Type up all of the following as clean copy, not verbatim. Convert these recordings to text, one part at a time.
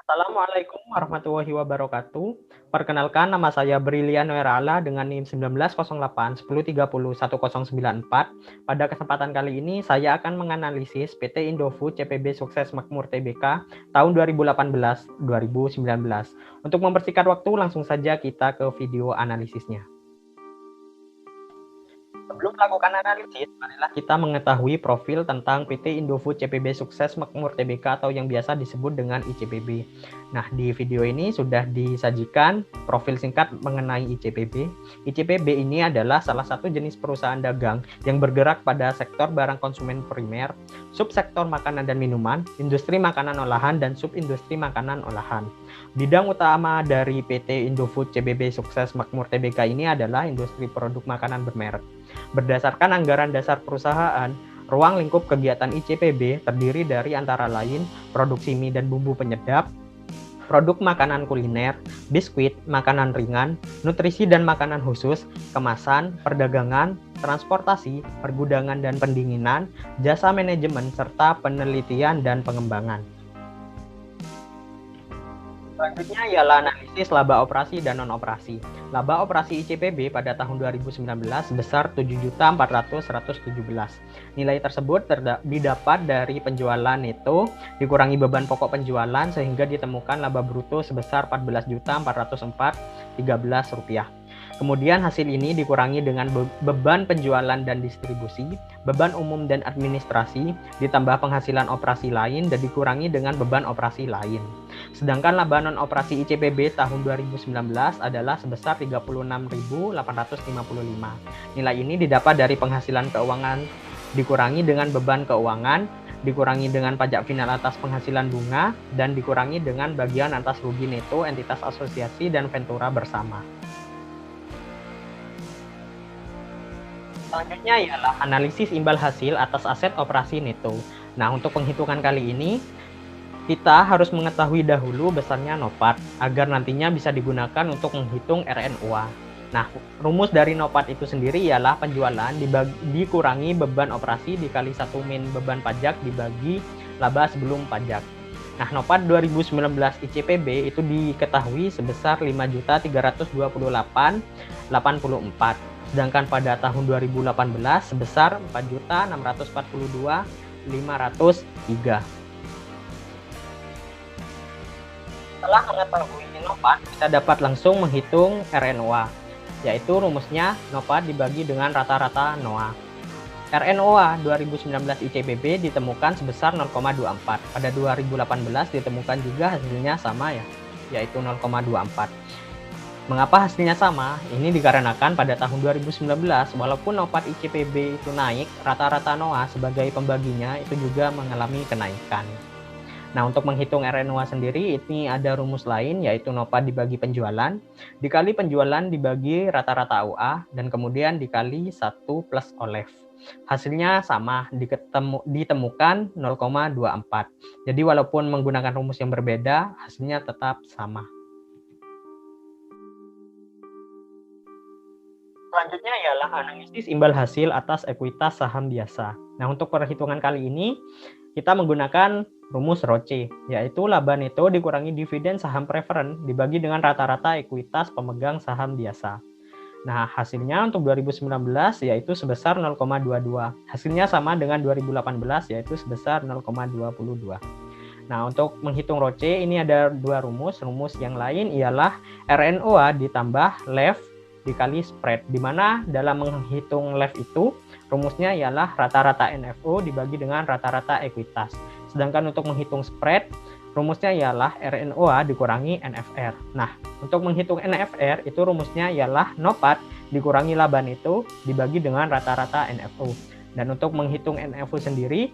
Assalamualaikum warahmatullahi wabarakatuh. Perkenalkan, nama saya Brilian Werala dengan NIM 1908 1030 1094. Pada kesempatan kali ini saya akan menganalisis PT Indofood CPB Sukses Makmur Tbk tahun 2018-2019. Untuk mempersingkat waktu, langsung saja kita ke video analisisnya. Sebelum melakukan analisis, marilah kita mengetahui profil tentang PT Indofood CPB Sukses Makmur Tbk atau yang biasa disebut dengan ICPB. Nah, di video ini sudah disajikan profil singkat mengenai ICPB. ICPB ini adalah salah satu jenis perusahaan dagang yang bergerak pada sektor barang konsumen primer, subsektor makanan dan minuman, industri makanan olahan, dan subindustri makanan olahan. Bidang utama dari PT Indofood CPB Sukses Makmur Tbk ini adalah industri produk makanan bermerek. Berdasarkan anggaran dasar perusahaan, ruang lingkup kegiatan ICPB terdiri dari antara lain produksi mie dan bumbu penyedap, produk makanan kuliner, biskuit, makanan ringan, nutrisi dan makanan khusus, kemasan, perdagangan, transportasi, pergudangan dan pendinginan, jasa manajemen, serta penelitian dan pengembangan. Selanjutnya ialah analisis laba operasi dan non-operasi. Laba operasi ICPB pada tahun 2019 sebesar 7.400.117. Nilai tersebut didapat dari penjualan neto dikurangi beban pokok penjualan sehingga ditemukan laba bruto sebesar Rp14.404.13. Kemudian hasil ini dikurangi dengan beban penjualan dan distribusi, beban umum dan administrasi, ditambah penghasilan operasi lain dan dikurangi dengan beban operasi lain. Sedangkan laba non-operasi ICPB tahun 2019 adalah sebesar 36.855. Nilai ini didapat dari penghasilan keuangan dikurangi dengan beban keuangan, dikurangi dengan pajak final atas penghasilan bunga, dan dikurangi dengan bagian atas rugi neto entitas asosiasi dan ventura bersama. Selanjutnya ialah analisis imbal hasil atas aset operasi neto. Nah, untuk penghitungan kali ini, kita harus mengetahui dahulu besarnya NOPAT agar nantinya bisa digunakan untuk menghitung RNOA. Nah, rumus dari NOPAT itu sendiri ialah penjualan dikurangi beban operasi dikali 1 min beban pajak dibagi laba sebelum pajak. Nah, NOPAT 2019 ICPB itu diketahui sebesar 5.328.84. Sedangkan pada tahun 2018 sebesar 4.642.503. Setelah mengetahui NOPAT, kita dapat langsung menghitung RNOA, yaitu rumusnya NOPAT dibagi dengan rata-rata NOA. RNOA 2019 ICPB ditemukan sebesar 0,24. Pada 2018 ditemukan juga hasilnya sama yaitu 0,24. Mengapa hasilnya sama? Ini dikarenakan pada tahun 2019, walaupun NOPAT ICPB itu naik, rata-rata NOA sebagai pembaginya itu juga mengalami kenaikan. Nah, untuk menghitung RNOA sendiri, ini ada rumus lain, yaitu NOPAT dibagi penjualan, dikali penjualan dibagi rata-rata OA, dan kemudian dikali 1 plus OLEV. Hasilnya sama, ditemukan 0,24. Jadi, walaupun menggunakan rumus yang berbeda, hasilnya tetap sama. Selanjutnya ialah analisis imbal hasil atas ekuitas saham biasa. Nah, untuk perhitungan kali ini kita menggunakan rumus ROCE, yaitu laba neto dikurangi dividen saham preferen dibagi dengan rata-rata ekuitas pemegang saham biasa. Nah, hasilnya untuk 2019 yaitu sebesar 0,22. Hasilnya sama dengan 2018 yaitu sebesar 0,22. Nah, untuk menghitung ROCE ini ada dua rumus. Rumus yang lain ialah RNOA ditambah LEV dikali spread, di mana dalam menghitung LEV itu rumusnya ialah rata-rata NFO dibagi dengan rata-rata ekuitas. Sedangkan untuk menghitung spread, rumusnya ialah RNOA dikurangi NFR. Nah, untuk menghitung NFR itu rumusnya ialah NOPAT dikurangi laba neto dibagi dengan rata-rata NFO. Dan untuk menghitung NFO sendiri,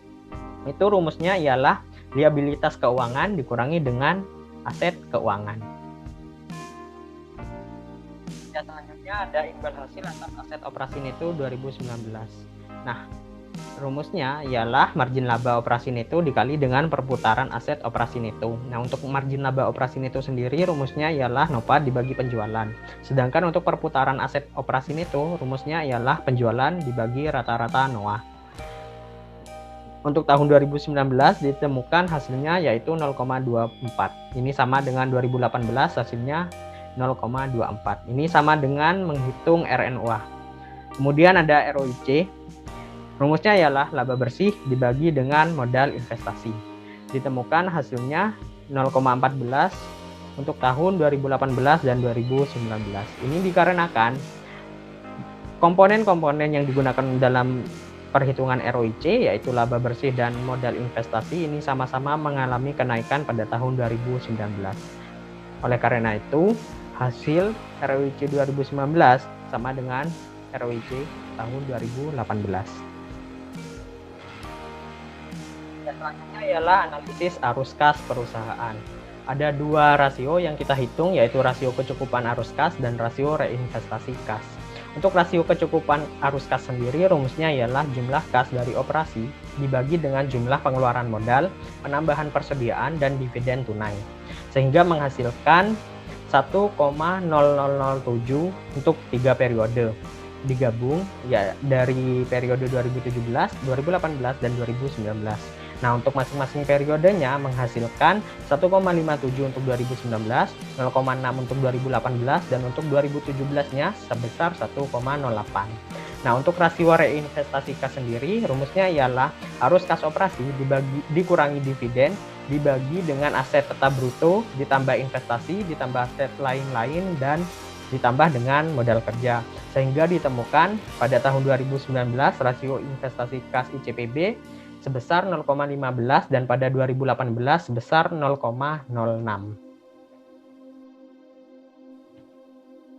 itu rumusnya ialah liabilitas keuangan dikurangi dengan aset keuangan. Selanjutnya ada imbal hasil atas aset operasi neto 2019. Nah, rumusnya ialah margin laba operasi neto dikali dengan perputaran aset operasi neto. Nah, untuk margin laba operasi neto sendiri rumusnya ialah NOPAT dibagi penjualan. Sedangkan untuk perputaran aset operasi neto rumusnya ialah penjualan dibagi rata-rata NOA. Untuk tahun 2019 ditemukan hasilnya yaitu 0,24. Ini sama dengan 2018 hasilnya 0,24. Ini sama dengan menghitung RNOA. Kemudian ada ROIC. Rumusnya ialah laba bersih dibagi dengan modal investasi. Ditemukan hasilnya 0,14 untuk tahun 2018 dan 2019. Ini dikarenakan komponen-komponen yang digunakan dalam perhitungan ROIC yaitu laba bersih dan modal investasi ini sama-sama mengalami kenaikan pada tahun 2019. Oleh karena itu, hasil ROIC 2019 sama dengan ROIC tahun 2018. Dan selanjutnya ialah analisis arus kas perusahaan. Ada dua rasio yang kita hitung yaitu rasio kecukupan arus kas dan rasio reinvestasi kas. Untuk rasio kecukupan arus kas sendiri, rumusnya ialah jumlah kas dari operasi dibagi dengan jumlah pengeluaran modal, penambahan persediaan, dan dividen tunai. Sehingga menghasilkan 1,0007 untuk 3 periode. Digabung ya dari periode 2017, 2018, dan 2019. Nah, untuk masing-masing periodenya menghasilkan 1,57 untuk 2019, 0,6 untuk 2018, dan untuk 2017-nya sebesar 1,08. Nah, untuk rasio reinvestasi kas sendiri, rumusnya ialah arus kas operasi dikurangi dividen, dibagi dengan aset tetap bruto, ditambah investasi, ditambah aset lain-lain, dan ditambah dengan modal kerja. Sehingga ditemukan pada tahun 2019 rasio investasi kas ICPB sebesar 0,15 dan pada 2018 sebesar 0,06.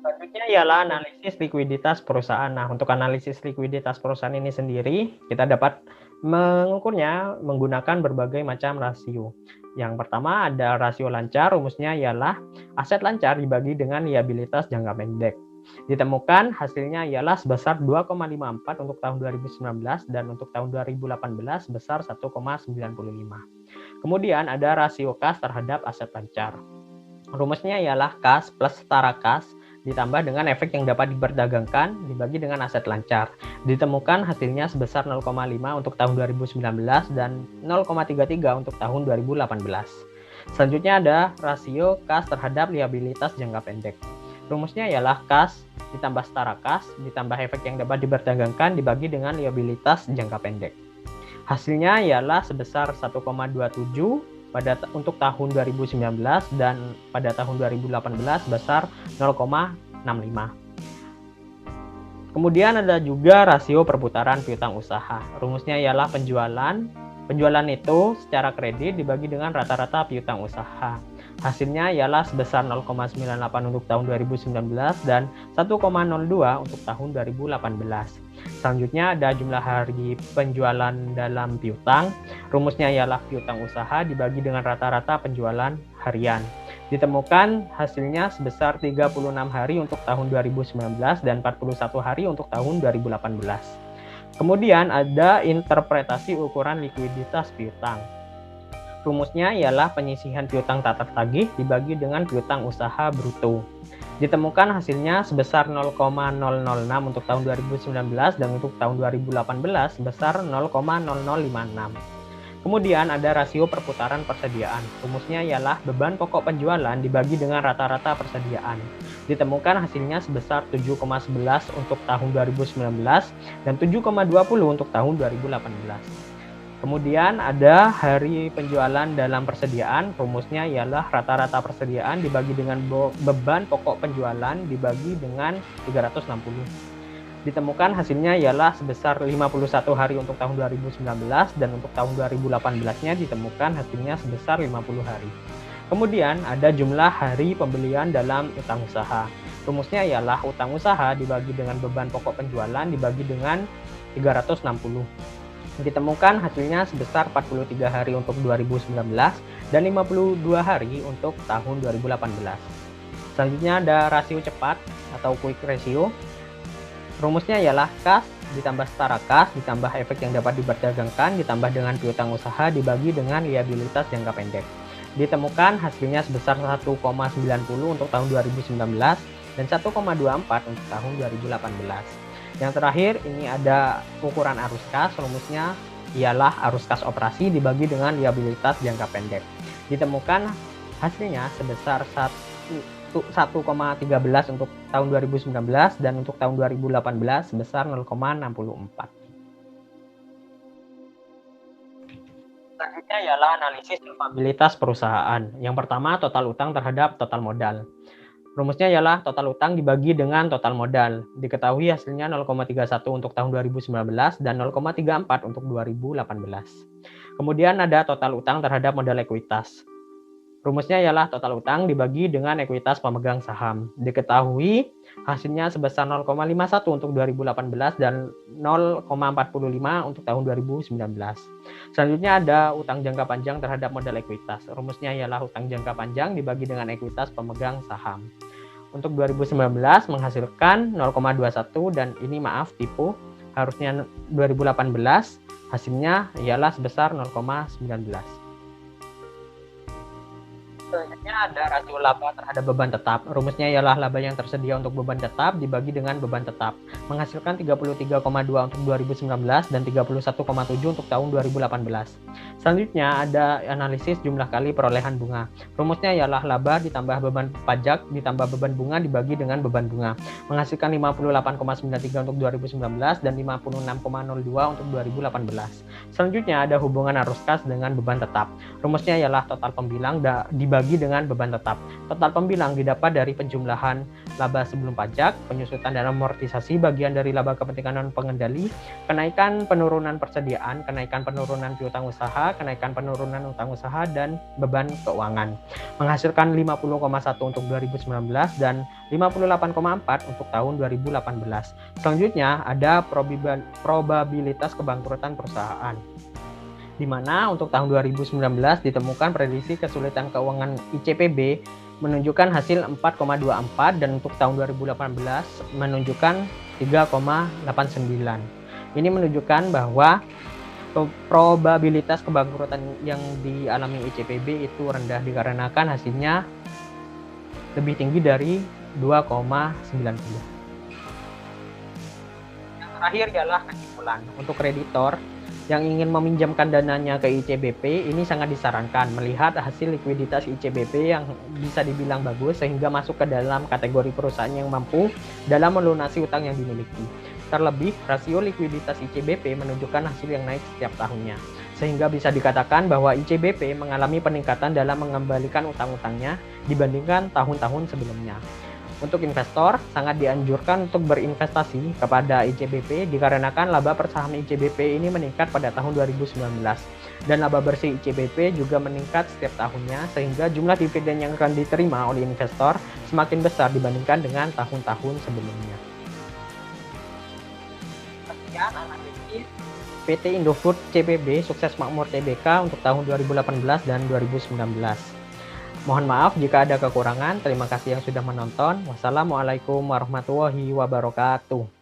Selanjutnya ialah analisis likuiditas perusahaan. Nah, untuk analisis likuiditas perusahaan ini sendiri, kita dapat mengukurnya menggunakan berbagai macam rasio. Yang pertama ada rasio lancar, rumusnya ialah aset lancar dibagi dengan liabilitas jangka pendek. Ditemukan hasilnya ialah sebesar 2,54 untuk tahun 2019 dan untuk tahun 2018 sebesar 1,95. Kemudian ada rasio kas terhadap aset lancar. Rumusnya ialah kas plus setara kas ditambah dengan efek yang dapat diperdagangkan dibagi dengan aset lancar. Ditemukan hasilnya sebesar 0,5 untuk tahun 2019 dan 0,33 untuk tahun 2018. Selanjutnya ada rasio kas terhadap liabilitas jangka pendek. Rumusnya ialah kas ditambah setara kas ditambah efek yang dapat diperdagangkan dibagi dengan liabilitas jangka pendek. Hasilnya ialah sebesar 1,27 untuk tahun 2019 dan pada tahun 2018 sebesar 0,65. Kemudian ada juga rasio perputaran piutang usaha. Rumusnya ialah penjualan itu secara kredit dibagi dengan rata-rata piutang usaha. Hasilnya ialah sebesar 0,98 untuk tahun 2019 dan 1,02 untuk tahun 2018. Selanjutnya ada jumlah hari penjualan dalam piutang. Rumusnya ialah piutang usaha dibagi dengan rata-rata penjualan harian. Ditemukan hasilnya sebesar 36 hari untuk tahun 2019 dan 41 hari untuk tahun 2018. Kemudian ada interpretasi ukuran likuiditas piutang. Rumusnya ialah penyisihan piutang tak tertagih dibagi dengan piutang usaha bruto. Ditemukan hasilnya sebesar 0,006 untuk tahun 2019 dan untuk tahun 2018 sebesar 0,0056. Kemudian ada rasio perputaran persediaan. Rumusnya ialah beban pokok penjualan dibagi dengan rata-rata persediaan. Ditemukan hasilnya sebesar 7,11 untuk tahun 2019 dan 7,20 untuk tahun 2018. Kemudian ada hari penjualan dalam persediaan, rumusnya ialah rata-rata persediaan dibagi dengan beban pokok penjualan dibagi dengan 360. Ditemukan hasilnya ialah sebesar 51 hari untuk tahun 2019 dan untuk tahun 2018-nya ditemukan hasilnya sebesar 50 hari. Kemudian ada jumlah hari pembelian dalam utang usaha. Rumusnya ialah utang usaha dibagi dengan beban pokok penjualan dibagi dengan 360. Ditemukan hasilnya sebesar 43 hari untuk 2019 dan 52 hari untuk tahun 2018. Selanjutnya ada rasio cepat atau quick ratio. Rumusnya ialah kas ditambah setara kas ditambah efek yang dapat diperdagangkan ditambah dengan piutang usaha dibagi dengan liabilitas jangka pendek. Ditemukan hasilnya sebesar 1,90 untuk tahun 2019 dan 1,24 untuk tahun 2018. Yang terakhir ini ada ukuran arus kas, rumusnya ialah arus kas operasi dibagi dengan liabilitas jangka pendek. Ditemukan hasilnya sebesar 1,13 untuk tahun 2019 dan untuk tahun 2018 sebesar 0,64. Selanjutnya ialah analisis solvabilitas perusahaan. Yang pertama, total utang terhadap total modal. Rumusnya ialah total utang dibagi dengan total modal. Diketahui hasilnya 0,31 untuk tahun 2019 dan 0,34 untuk 2018. Kemudian ada total utang terhadap modal ekuitas. Rumusnya ialah total utang dibagi dengan ekuitas pemegang saham. Diketahui hasilnya sebesar 0,51 untuk 2018 dan 0,45 untuk tahun 2019. Selanjutnya ada utang jangka panjang terhadap modal ekuitas. Rumusnya ialah utang jangka panjang dibagi dengan ekuitas pemegang saham. Untuk 2019 menghasilkan 0,21 dan ini maaf tipu, harusnya 2018 hasilnya ialah sebesar 0,19. Selanjutnya ada rasio laba terhadap beban tetap. Rumusnya ialah laba yang tersedia untuk beban tetap dibagi dengan beban tetap. Menghasilkan 33,2 untuk 2019 dan 31,7 untuk tahun 2018. Selanjutnya ada analisis jumlah kali perolehan bunga. Rumusnya ialah laba ditambah beban pajak ditambah beban bunga dibagi dengan beban bunga. Menghasilkan 58,93 untuk 2019 dan 56,02 untuk 2018. Selanjutnya ada hubungan arus kas dengan beban tetap. Rumusnya ialah total pembilang dibagi dengan beban tetap. Total pembilang didapat dari penjumlahan laba sebelum pajak, penyusutan dan amortisasi bagian dari laba kepentingan pengendali, kenaikan penurunan persediaan, kenaikan penurunan piutang usaha, kenaikan penurunan utang usaha, dan beban keuangan. Menghasilkan 50,1 untuk 2019 dan 58,4 untuk tahun 2018. Selanjutnya ada probabilitas kebangkrutan perusahaan, di mana untuk tahun 2019 ditemukan prediksi kesulitan keuangan ICPB menunjukkan hasil 4,24 dan untuk tahun 2018 menunjukkan 3,89. Ini menunjukkan bahwa probabilitas kebangkrutan yang dialami ICPB itu rendah dikarenakan hasilnya lebih tinggi dari 2,90. Yang terakhir ialah kesimpulan. Untuk kreditor yang ingin meminjamkan dananya ke ICBP, ini sangat disarankan melihat hasil likuiditas ICBP yang bisa dibilang bagus sehingga masuk ke dalam kategori perusahaan yang mampu dalam melunasi utang yang dimiliki. Terlebih, rasio likuiditas ICBP menunjukkan hasil yang naik setiap tahunnya, sehingga bisa dikatakan bahwa ICBP mengalami peningkatan dalam mengembalikan utang-utangnya dibandingkan tahun-tahun sebelumnya. Untuk investor, sangat dianjurkan untuk berinvestasi kepada ICBP dikarenakan laba per saham ICBP ini meningkat pada tahun 2019 dan laba bersih ICBP juga meningkat setiap tahunnya sehingga jumlah dividen yang akan diterima oleh investor semakin besar dibandingkan dengan tahun-tahun sebelumnya. Sekian analisis PT Indofood CPB Sukses Makmur Tbk untuk tahun 2018 dan 2019. Mohon maaf jika ada kekurangan. Terima kasih yang sudah menonton. Wassalamualaikum warahmatullahi wabarakatuh.